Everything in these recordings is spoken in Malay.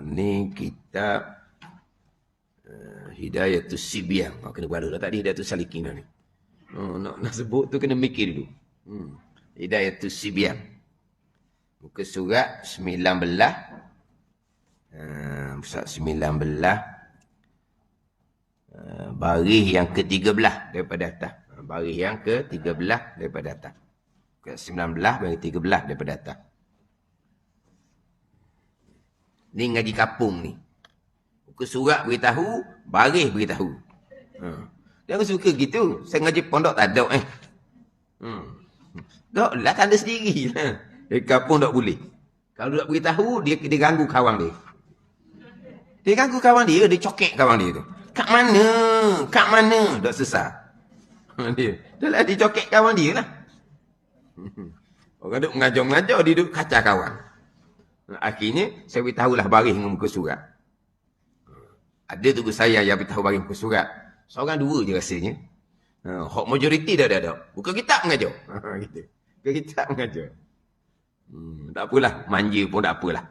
Ni kitab Hidayatus Sibyan. Kena baru dah tadi Hidayatus Salikin dah ni. Nak sebut tu kena mikir dulu. Hidayatus Sibyan. Muka surat 19. Surat 19. Baris yang ke-13 daripada atas. Baris yang ke-13 daripada atas. Surat 19 baris 13 daripada atas. Ni ngaji kapung ni. Muka surat beritahu, baris beritahu. Dia suka gitu. Saya ngaji pondok tak ada Tak lah, tanda sendiri lah. Dia kapung tak boleh. Kalau tak beritahu, dia ganggu kawan dia. Dia ganggu kawan dia, dia cokek kawan dia tu. Kat mana? Kat mana? Tak sesat. Dia dah dia cokek kawan dia lah. Orang duk mengajar-mengajar, dia duk kacau kawan. Akhirnya, saya beritahulah baris dengan muka surat. Ada tugas saya yang beritahu baris muka surat. Seorang dua je rasanya. Hak majoriti dah ada. Bukan kitab mengajar. Gitu. Bukan kitab mengajar. Tak apalah. Manja pun tak apalah.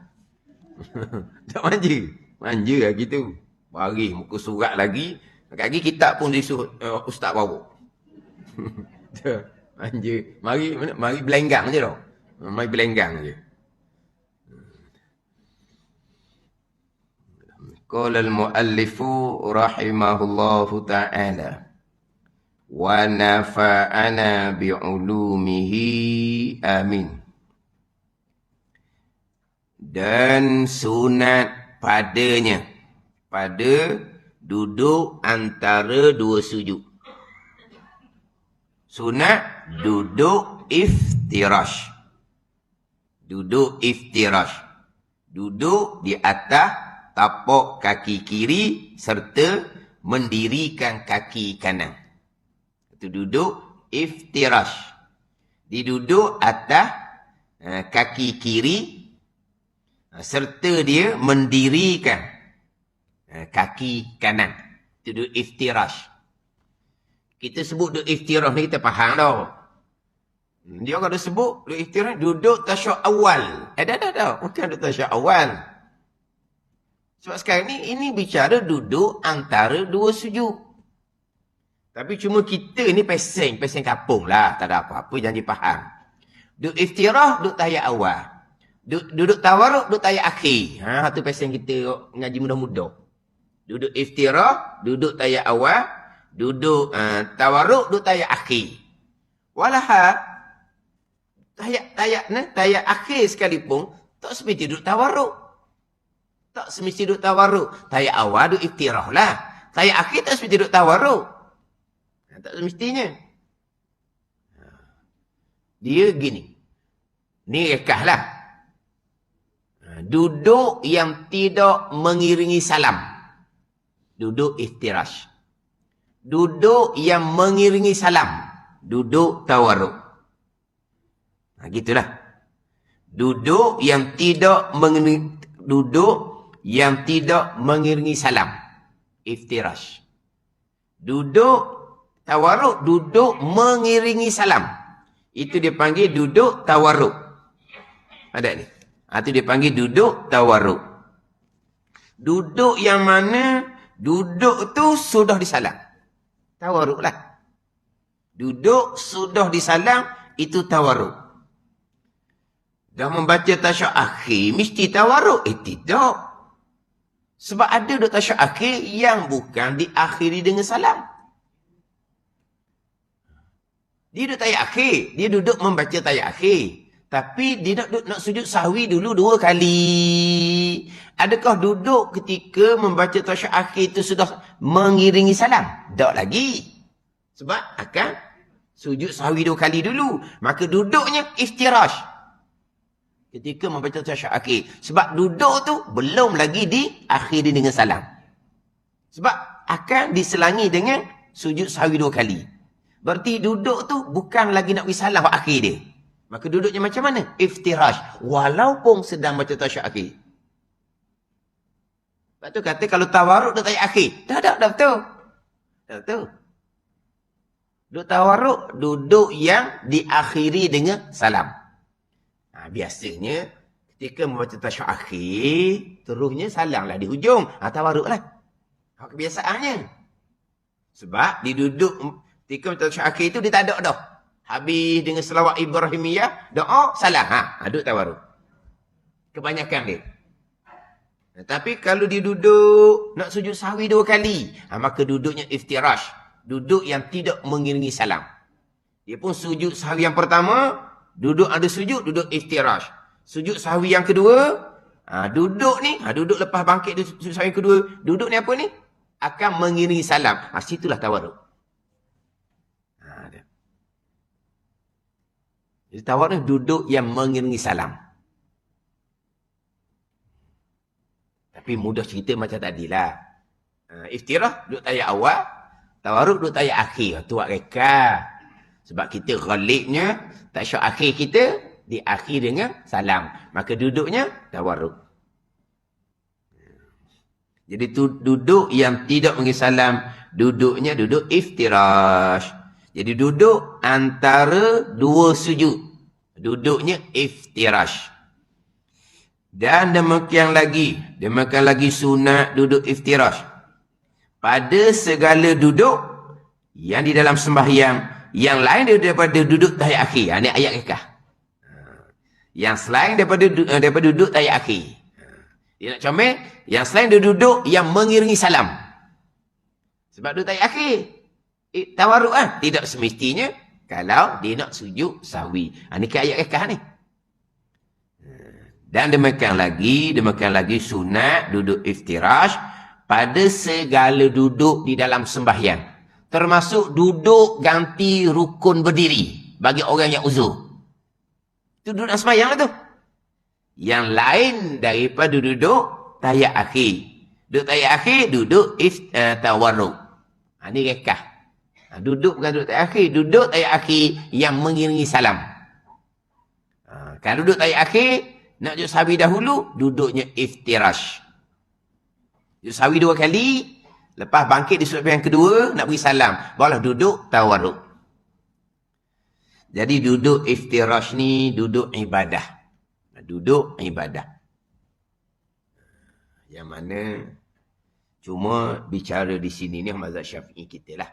Tak manja. Manja lah gitu. Baris muka surat lagi. Lagi kitab pun disuruh ustaz bawa. Manja. Mari belenggang je tau. Mari belenggang je. Qala al-muallifu rahimahullahu ta'ala wa nafa'ana bi'ulumihi amin. Dan sunat padanya, pada duduk antara dua sujud. Sunat duduk iftirash. Duduk iftirash. Duduk di atas tapak kaki kiri serta mendirikan kaki kanan. Itu duduk iftirash. Diduduk atas kaki kiri serta dia mendirikan kaki kanan. Itu duduk iftirash. Kita sebut duduk iftirash ni kita faham tau. Dia kalau sebut duduk iftirash, duduk tasyahud awal. Dah. Bukan duduk tasyahud awal. Sebab sekarang ni, ini bicara duduk antara dua sujud. Tapi cuma kita ni pesing kapung lah. Tak ada apa-apa, jangan dipaham. Duduk iftirah, duduk tahiyat awal. Duduk tawarruk, duduk tahiyat akhir. Itu pesing kita ngaji mudah-mudah. Duduk iftirah, duduk tahiyat awal. Duduk tawarruk, duduk tahiyat akhir. Walaha, tahiyat akhir sekalipun, tak seperti duduk tawarruk. Tak semesti duduk tawarruk. Tahiyat awal duduk iftirah lah. Tahiyat akhir tak semesti duduk tawarruk. Tak semestinya. Dia gini. Ni rekah lah. Duduk yang tidak mengiringi salam. Duduk iftirash. Duduk yang mengiringi salam. Duduk tawarruk. Gitulah. Duduk yang tidak mengiringi salam. Iftirash. Duduk tawarruk, duduk mengiringi salam. Itu dia panggil duduk tawarruk. Ada ni. Itu dia panggil duduk tawarruk. Duduk yang mana duduk tu sudah disalam. Tawarruk lah. Duduk sudah disalam, itu tawarruk. Dah membaca tasyahud akhir, mesti tawarruk? Tidak. Sebab ada duduk tasyahud akhir yang bukan diakhiri dengan salam. Dia duduk tahiyat akhir. Dia duduk membaca tahiyat akhir. Tapi dia nak sujud sahwi dulu 2 kali. Adakah duduk ketika membaca tasyahud akhir itu sudah mengiringi salam? Tak lagi. Sebab akan sujud sahwi 2 kali dulu. Maka duduknya iftirash. Ketika membaca tasyahud akhir. Sebab duduk tu belum lagi diakhiri dengan salam. Sebab akan diselangi dengan sujud sahwi 2 kali. Berarti duduk tu bukan lagi nak beri salam akhir dia. Maka duduknya macam mana? Iftirash. Walaupun sedang baca tasyahud akhir. Sebab tu kata kalau tawarruk dah tahiyat akhir. Dah betul. Dah betul. Duduk tawarruk, duduk yang diakhiri dengan salam. Biasanya ketika membaca tasyahud akhir, terusnya salanglah di hujung. Tawaruk lah. Kebiasaannya. Sebab dia duduk ketika tasyahud akhir itu dia tak ada dah. Habis dengan selawat Ibrahimiyah, doa, salam. Duduk tawaruk. Kebanyakan dia. Tapi kalau dia duduk nak sujud sahwi 2 kali, maka duduknya iftirash. Duduk yang tidak mengiringi salam. Dia pun sujud sahwi yang pertama, duduk ada sujud, duduk iftirash. Sujud sahwi yang kedua, duduk ni, duduk lepas bangkit sujud sahwi yang kedua, duduk ni apa ni? Akan mengiringi salam. Situlah tawaruk. Jadi tawaruk ni duduk yang mengiringi salam. Tapi mudah cerita macam tadilah. Iftirah duduk tayak awal, tawaruk duduk tayak akhir. Tu buat reka. Sebab kita ghalibnya, tasyahud akhir kita diakhir dengan salam. Maka duduknya tawaruk. Jadi duduk yang tidak mengiringi salam, duduknya duduk iftirash. Jadi duduk antara 2 sujud. Duduknya iftirash. Dan demikian lagi sunat duduk iftirash. Pada segala duduk yang di dalam sembahyang, yang lain daripada duduk tahiyat akhir. Ini ayat rekah. Yang selain daripada duduk tahiyat akhir. Dia nak comel, yang selain dia duduk yang mengiringi salam. Sebab duduk tahiyat akhir. Tawaruk tidak semestinya kalau dia nak sujud sahwi. Ini ke ayat rekah ni. Dan demikian lagi sunat duduk iftirash pada segala duduk di dalam sembahyang. Termasuk duduk ganti rukun berdiri bagi orang yang uzur. Itu duduk dalam sembahyang lah tu. Yang lain daripada duduk tahiyat akhir. Duduk tahiyat akhir, duduk tawarruk. Ini rekah. Duduk bukan duduk tahiyat akhir. Duduk tahiyat akhir yang mengiringi salam. Kalau duduk tahiyat akhir, nak sujud sahwi dahulu, duduknya iftirash. Sujud sahwi 2 kali, lepas bangkit di sujud yang kedua, nak beri salam. Barulah duduk tawarruk. Jadi duduk iftirash ni duduk ibadah. Duduk ibadah. Yang mana cuma bicara di sini ni mazhab Syafi'i kita lah.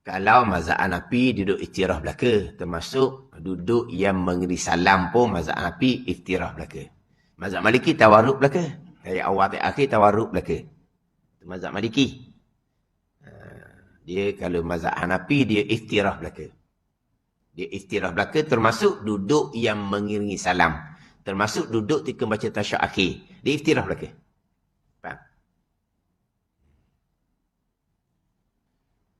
Kalau mazhab Hanafi duduk iftirah belaka, termasuk duduk yang mengiringi salam pun mazhab Hanafi iftirah belaka. Mazhab Maliki tawarruk belaka. Dari awal sampai akhir tawarruk belaka. Itu mazhab Maliki. Dia kalau mazhab Hanafi dia iftirah belaka. Dia iftirah belaka termasuk duduk yang mengiringi salam. Termasuk duduk ketika baca tasyahud akhir. Dia iftirah belaka. Faham?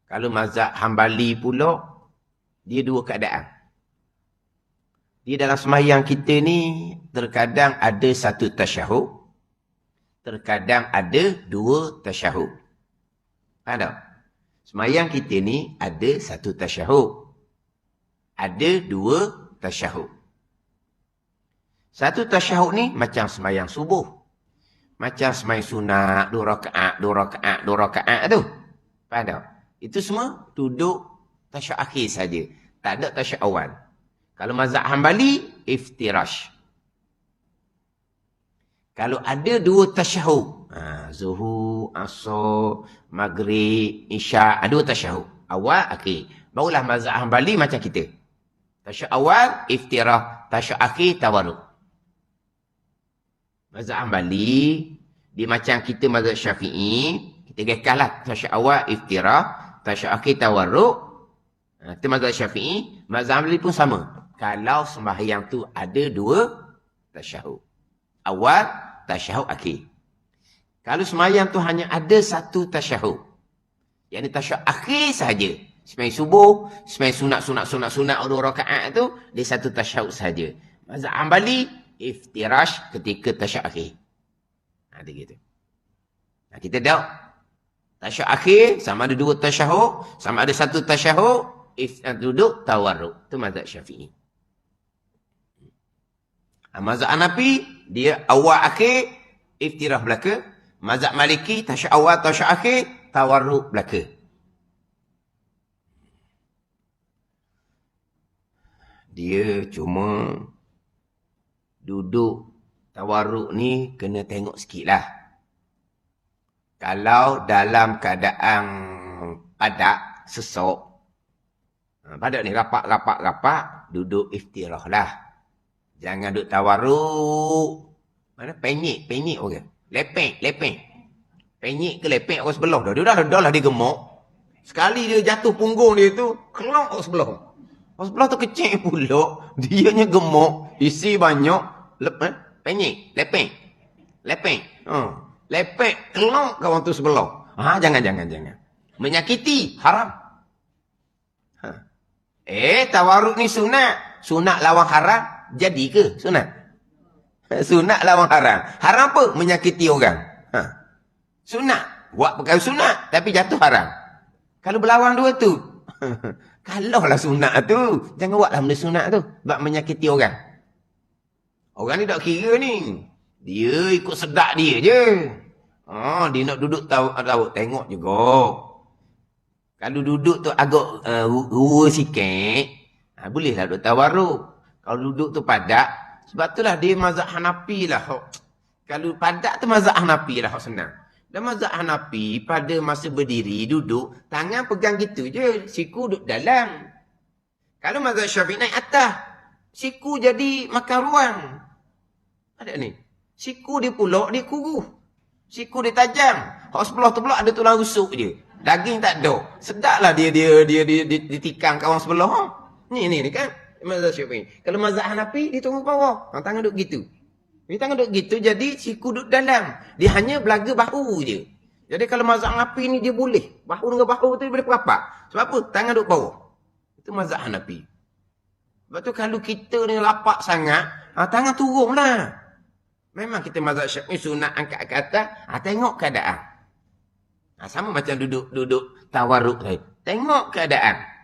Kalau mazhab Hambali pula, dia 2 keadaan. Dia dalam sembahyang kita ni, terkadang ada 1 tasyahud. Terkadang ada 2 tasyahud. Faham tak? Sembahyang kita ni ada 1 tasyahud. Ada 2 tasyahud. 1 tasyahud ni macam sembahyang subuh. Macam sembahyang sunat, 2 rakaat tu. Faham tak? Itu semua duduk tasyahud akhir saja. Tak ada tasyahud awal. Kalau mazhab Hambali, iftirash. Kalau ada 2 tasyahud, zuhur, asar, maghrib, isyak, 2 tasyahud. Awal, akhir. Barulah mazhab Hambali macam kita. Tasyahud awal, iftirah. Tasyahud akhir, tawarruk. Mazhab Hambali, dia macam kita mazhab Syafi'i. Kita rekahlah tasyahud awal, iftirah. Tasyahud akhir, tawarruk. Itu mazhab Syafi'i. Mazhab Hambali pun sama. Kalau sembahyang tu ada 2 tasyahud. Awal, tasyahud akhir. Kalau sembahyang tu hanya ada 1 tasyahud. Yang ini tasyahud akhir sahaja. Sembahyang subuh, sembahyang sunat 2 rakaat tu, dia 1 tasyahud saja. Mazhab Hambali, iftirash ketika tasyahud akhir. Ada gitu. Kita tahu, tasyahud akhir, sama ada 2 tasyahud, sama ada 1 tasyahud, duduk tawarruk. Itu mazhab Syafi'i. Mazhab Hanafi, dia awal akhir, iftirah belaka. Mazhab Maliki, tasyahud awal, tasyahud akhir, tawarruk belaka. Dia cuma duduk tawarruk ni kena tengok sikit lah. Kalau dalam keadaan padat, sesok, padat ni rapat, duduk iftirah lah. Jangan duduk tawarruk. Mana penyik orang. Lepek. Penyik ke lepek orang sebelah dah. Dia dah lah dia gemuk. Sekali dia jatuh punggung dia tu, kelong orang sebelah. Orang sebelah tu kecil pula. Dianya gemuk, isi banyak. Penyik, lepek. Lepek, kelong kawan tu sebelah. Jangan. Menyakiti, haram. Tawarruk ni sunat. Sunat lawan haram, jadi ke sunat? Sunat lawan haram. Haram apa? Menyakiti orang. Sunat. Buat perkara sunat, tapi jatuh haram. Kalau berlawan dua tu. Kalau lah sunat tu, jangan buatlah benda sunat tu. Sebab menyakiti orang. Orang ni tak kira ni. Dia ikut sedak dia je. Dia nak duduk tahu tengok juga. Kalau duduk tu agak rua sikit, bolehlah duduk tawarruk. Kalau duduk tu padat, sebab itulah dia mazhab Hanafi lah. Kalau padat tu mazhab Hanafi lah, senang. Dan mazhab Hanafi pada masa berdiri, duduk, tangan pegang gitu je. Siku duduk dalam. Kalau mazhab Syafi'i naik atas, siku jadi makan ruang. Ada ni. Siku dia pulak, dia kuruh. Siku dia tajam. Hak sebelah tu pula ada tulang rusuk je. Daging tak ada. Sedaplah dia ditikam kawan sebelah. Ni kan. Mazhab Syafi'i. Kalau mazhab Hanafi, dia tunggu bawah. Tangan duduk gitu. Dia tangan duduk gitu, jadi siku duduk dalam. Dia hanya belaga bahu je. Jadi kalau mazhab Hanafi ni dia boleh. Bahu dengan bahu tu dia boleh perapat. Sebab apa? Tangan duduk bawah. Itu mazhab Hanafi. Sebab tu kalau kita ni lapak sangat, tangan turun lah. Memang kita mazhab Syafi'i sunat angkat ke atas, tengok keadaan. Sama macam duduk tawarruk tadi. Tengok keadaan.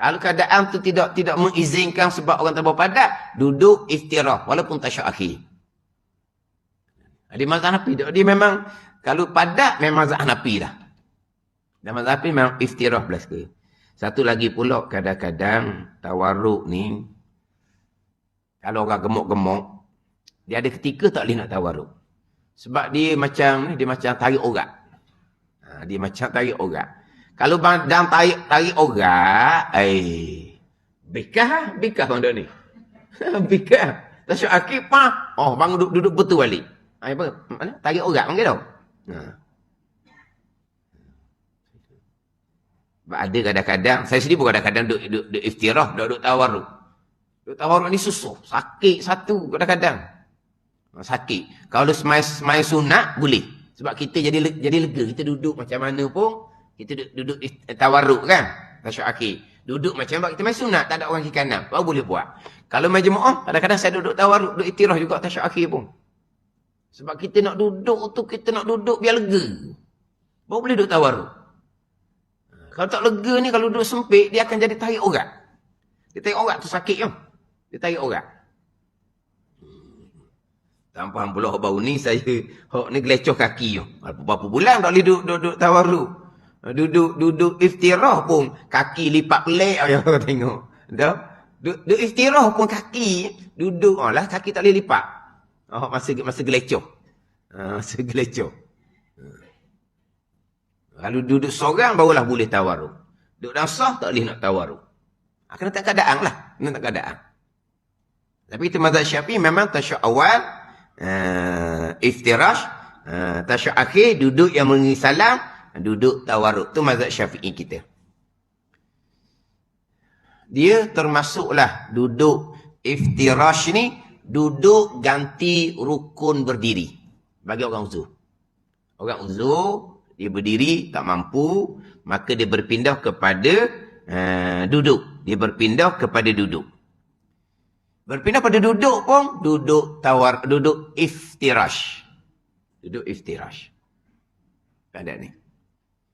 Kalau keadaan tu tidak mengizinkan sebab orang terbawa padat, duduk istirah walaupun tasyuk akhir. Dia mazhab Hanafi. Dia memang kalau padat memang mazhab Hanafi lah. Dan mazhab Hanafi memang istirah belas ke. Satu lagi pula kadang-kadang tawarruk ni kalau orang gemuk-gemuk, dia ada ketika tak boleh nak tawarruk. Sebab dia macam tarik orat. Dia macam tarik orat. Kalau badan tarik orat, bekah bang dok ni. Bekah. Tasyuk akhir bang duduk betul balik. Mana? Tarik orat panggil tau. Ada kadang-kadang, saya sendiri pun kadang-kadang duduk iftirah, duduk tawarruk. Duduk tawarruk ni susah. Sakit satu kadang-kadang. Sakit. Kalau semai sunat, boleh. Sebab kita jadi lega. Kita duduk macam mana pun, kita duduk tawarruk kan. Tasyuk akhir. Duduk macam kita main sunat, tak ada orang kiri kanan. Baru boleh buat. Kalau main jemaah, kadang-kadang saya duduk tawarruk, duduk iktirah juga tasyuk akhir pun. Sebab kita nak duduk tu, kita nak duduk biar lega. Baru boleh duduk tawarruk. Kalau tak lega ni, kalau duduk sempit, dia akan jadi tarik orat. Dia tarik orat tu sakit kan. Dia tarik orat. Tak faham pula baru ni saya ni gelecoh kaki tu. Berapa bulan tak boleh duduk tawarruk. Duduk iftirah pun kaki lipat pelik yang kau tengok. Dah. Duduk iftirah pun kaki duduk lah kaki tak boleh lipat. Masa gelecoh. Masa gelecoh. Kalau duduk seorang barulah boleh tawarruk. Duduk dalam sah tak boleh nak tawarruk. Kena tak keadaan lah. Kena tak keadaan. Tapi itu mazhab Syafi'i memang tasyuk awal, iftirash, tasyuk akhir, duduk yang mengenai salam, duduk tawarruk. Itu mazhab Syafi'i kita. Dia termasuklah duduk iftirash ni, duduk ganti rukun berdiri. Bagi orang uzur. Orang uzur, dia berdiri, tak mampu, maka dia berpindah kepada duduk. Dia berpindah kepada duduk. Berpindah pada duduk pun, duduk iftirash. Duduk iftirash. Ada ni.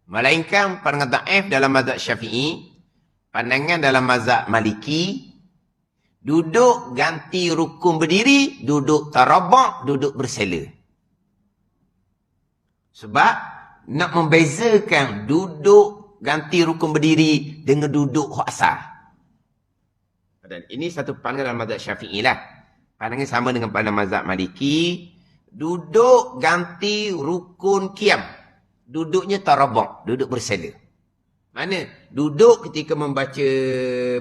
Melainkan pandangan dhaif dalam mazhab Syafi'i, pandangan dalam mazhab Maliki, duduk ganti rukun berdiri, duduk tarabak, duduk bersela. Sebab nak membezakan duduk ganti rukun berdiri dengan duduk hak asal. Dan ini satu pandangan dalam mazhab Syafi'i lah. Pandangan sama dengan pada mazhab Maliki. Duduk ganti rukun qiyam. Duduknya tarabuk, duduk bersila. Mana? Duduk ketika membaca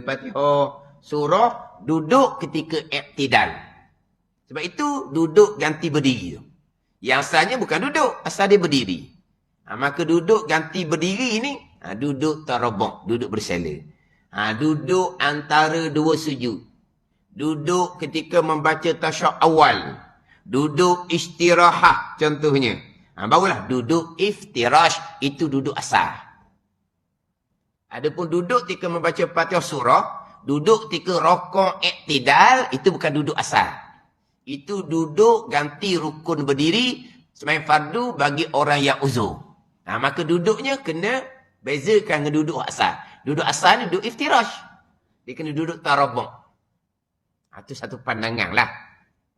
Fatihah surah, duduk ketika i'tidal. Sebab itu duduk ganti berdiri tu. Yang asalnya bukan duduk, asal dia berdiri. Maka duduk ganti berdiri ini, duduk tarabuk, duduk bersila. Duduk antara dua sujud. Duduk ketika membaca tasyahud awal. Duduk istirahat contohnya. Barulah duduk iftirash, itu duduk asal. Adapun duduk ketika membaca Fatihah surah, duduk ketika rokok i'tidal, itu bukan duduk asal. Itu duduk ganti rukun berdiri sembahyang fardu bagi orang yang uzur. Maka duduknya kena bezakan dengan duduk asal. Duduk asal ni duduk iftirash. Dia kena duduk tarabuk. Itu satu pandangan lah.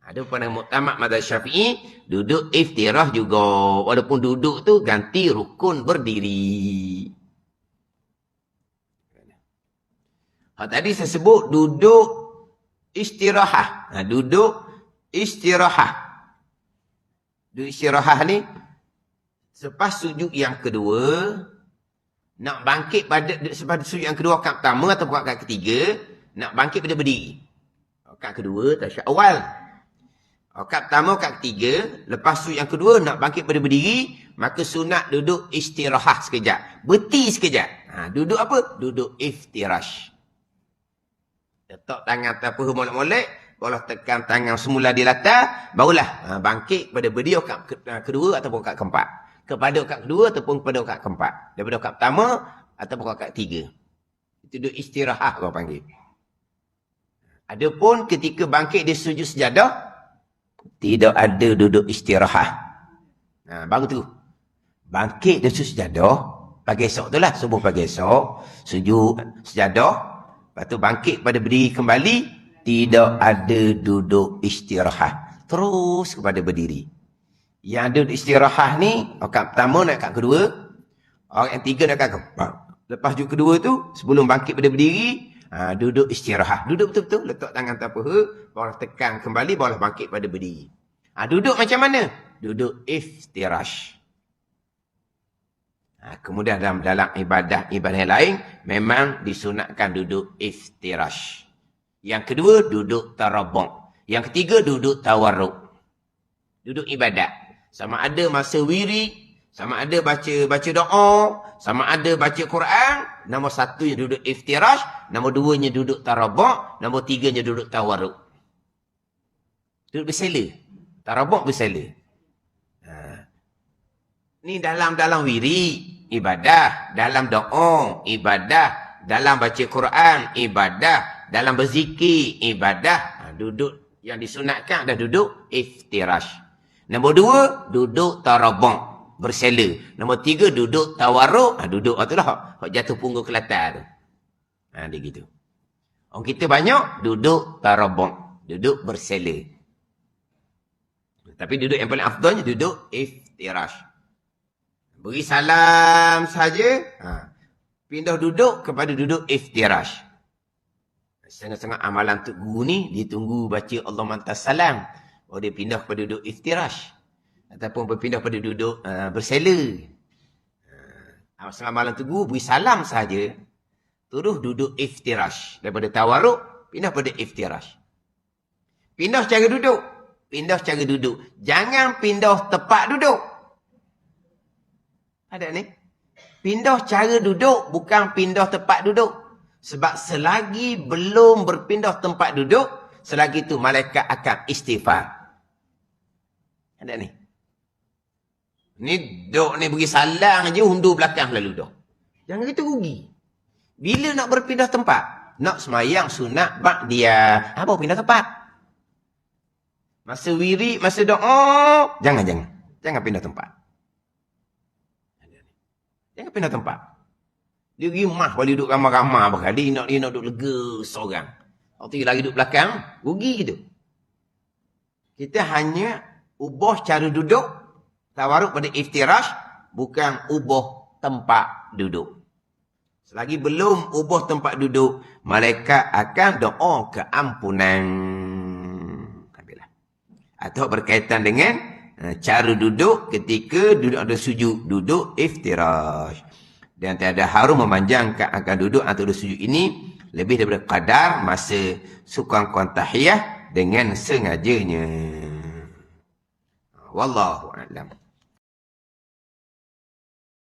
Ada pandangan muktamad mazhab Syafi'i, duduk iftirash juga. Walaupun duduk tu ganti rukun berdiri. Tadi saya sebut duduk istirahat. Duduk istirahat. Duduk istirahat ni, selepas sujud yang kedua, nak bangkit pada selepas sujud yang kedua rakaat pertama atau rakaat ketiga, nak bangkit pada berdiri. Rakaat kedua, tasyahud awal. Rakaat pertama, rakaat ketiga, lepas sujud yang kedua, nak bangkit pada berdiri, maka sunat duduk istirahat sekejap. Berhenti sekejap. Duduk apa? Duduk iftirash. Letak tangan atas paha molek-molek, barulah tekan tangan semula di latar, barulah bangkit pada berdiri rakaat kedua ataupun rakaat keempat. Kepada rakaat kedua ataupun kepada rakaat keempat. Daripada rakaat pertama ataupun rakaat ketiga. Itu duduk istirahat orang panggil. Adapun ketika bangkit di sujud sejadah, tidak ada duduk istirahat. Baru tu. Bangkit di sujud sejadah, pagi esok tu lah, subuh pagi esok, sujud sejadah, lepas tu bangkit pada berdiri kembali, tidak ada duduk istirahat. Terus kepada berdiri. Yang ada duduk istirahat ni, rakaat pertama nak rakaat kedua, rakaat yang tiga nak rakaat keempat. Lepas sujud kedua tu, sebelum bangkit pada berdiri, duduk istirahat. Duduk betul-betul, letak tangan atas paha, barulah tekan kembali, barulah bangkit pada berdiri. Duduk macam mana? Duduk iftirash. Kemudian dalam ibadah yang lain, memang disunatkan duduk iftirash. Yang kedua, duduk tarabuk. Yang ketiga, duduk tawarruk. Duduk ibadat. Sama ada masa wirid, sama ada baca doa, sama ada baca Quran. Nombor satunya duduk iftirash, nombor duanya duduk tarabuk, nombor tiganya duduk tawarruk. Duduk bersila. Tarabuk bersila. Ni dalam wirid, ibadah. Dalam doa, ibadah. Dalam baca Quran, ibadah. Dalam berzikir, ibadah. Duduk yang disunatkan dah duduk iftirash. Nombor dua, duduk tarabuk, bersela. Nombor tiga, duduk tawarruk. Duduk tu lah, jatuh punggung ke latar tu. Dia gitu. Orang kita banyak duduk tarabuk, duduk bersela. Tapi duduk yang paling afdalnya duduk iftirash. Beri salam saja, pindah duduk kepada duduk iftirash. Setengah-setengah amalan Tok Guru ni, dia tunggu baca Allah mantas salam, baru dia pindah kepada duduk iftirash. Ataupun berpindah pada duduk bersela. Setengah amalan Tok Guru, beri salam saja, terus duduk iftirash. Daripada tawarruk, pindah pada iftirash. Pindah cara duduk. Pindah cara duduk. Jangan pindah tempat duduk. Ada ni? Pindah cara duduk, bukan pindah tempat duduk. Sebab selagi belum berpindah tempat duduk, selagi itu malaikat akan istighfar. Ada ni? Ni duduk ni beri salam je, undur belakang lalu duduk. Jangan kita rugi. Bila nak berpindah tempat? Nak semayang sunat ba'diyah. Apa pindah tempat? Masa wirid, masa doa, jangan. Jangan pindah tempat. Jangan pindah tempat. Dia rimah kalau duduk ramai-ramai berkali, dia nak duduk lega seorang. Waktu lagi duduk belakang, rugi gitu. Kita hanya ubah cara duduk, tawaruk pada iftirash, bukan ubah tempat duduk. Selagi belum ubah tempat duduk, malaikat akan doa keampunan. Atau berkaitan dengan cara duduk ketika duduk ada sujud. Duduk iftirash. Dan tiada harum memanjangkan akan duduk antara sujud ini lebih daripada kadar masa sukang-kuang tahiyah dengan sengajanya. Wallahu a'lam.